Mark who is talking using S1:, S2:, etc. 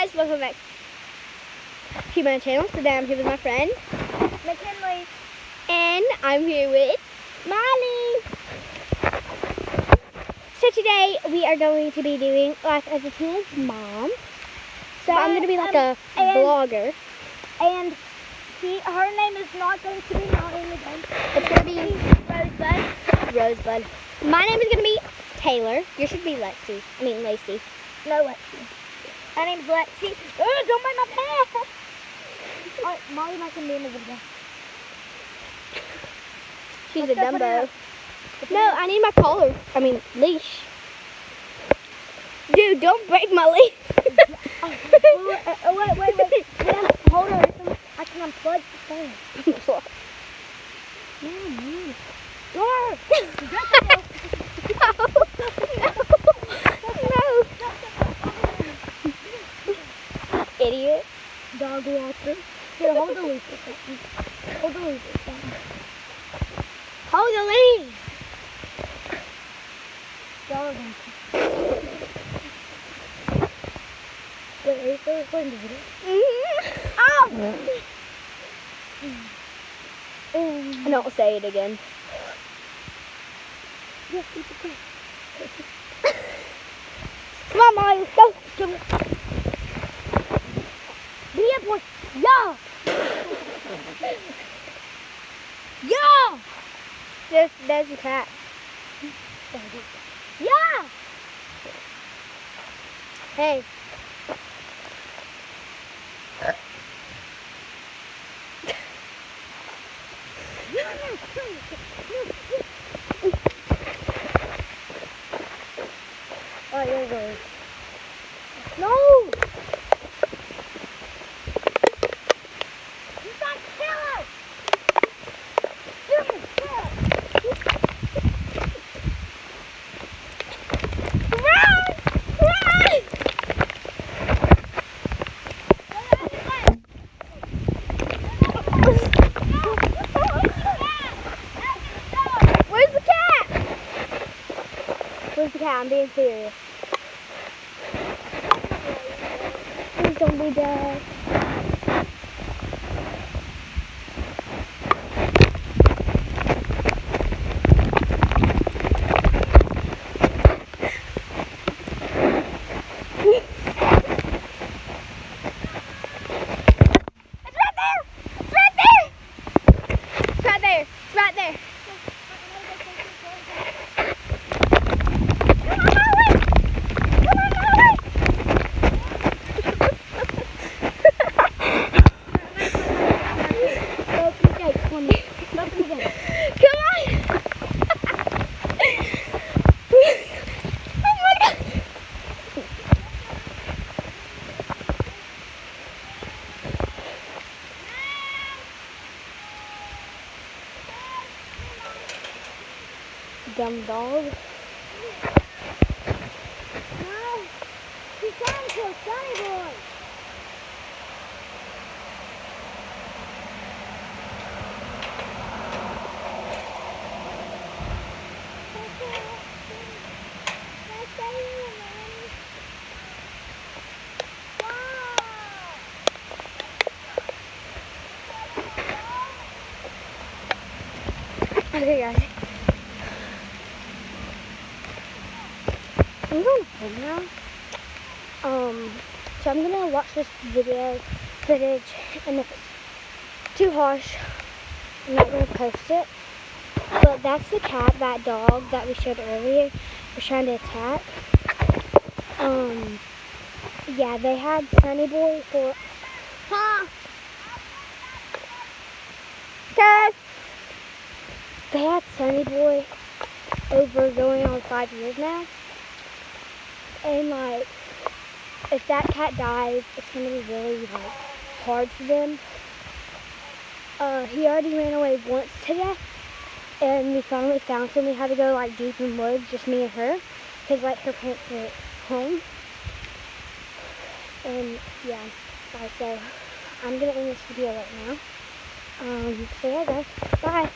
S1: guys, welcome back to my channel. Today I'm here with my friend
S2: McKinley.
S1: and I'm here with Molly. So today we are going to be doing life as a teenage mom. So I'm going to be like a vlogger.
S2: And her name is not going to be Molly again.
S1: It's going to be
S2: Rosebud.
S1: Rosebud. My name is going to be Taylor. Yours should be Lacey.
S2: No, Lexi. Her name's Lexi. Oh, don't mind my pants. Alright, Molly might can be in the video.
S1: She's
S2: Let's
S1: a
S2: go put her
S1: Dumbo.
S2: up.
S1: No, I need my collar. Leash. Dude, don't break my leash.
S2: Wait. Yeah, hold her. I can unplug the thing. No.
S1: Idiot.
S2: Dog walker. Here, hold the leash. Hold the leash.
S1: Hold the leash.
S2: Dog walker. Wait, are you still recording the video?
S1: Ow! And don't say it again.
S2: Yes, you can.
S1: Come on, Molly, let's go.
S2: Be a boy. Yeah.
S1: Yeah! There's your cat.
S2: Yeah.
S1: Hey.
S2: Oh, you're good.
S1: No!
S2: You got killer!
S1: Where's the cat? Where's the cat? I'm being serious. Please don't be dead. Dumb dog.
S2: No, she's trying to a sunny boy.
S1: Okay, guys. I'm going home now. So I'm gonna watch this footage, and if it's too harsh, I'm not gonna post it. But that's the cat, that dog that we showed earlier was trying to attack. Yeah, they had Sunny Boy for, They had Sunny Boy over going on 5 years now. And like, if that cat dies, it's gonna be really like hard for them. He already ran away once today, and we finally found him. We had to go like deep in the woods, just me and her, because like her parents were home. And yeah, so I'm gonna end this video right now. So yeah guys, bye.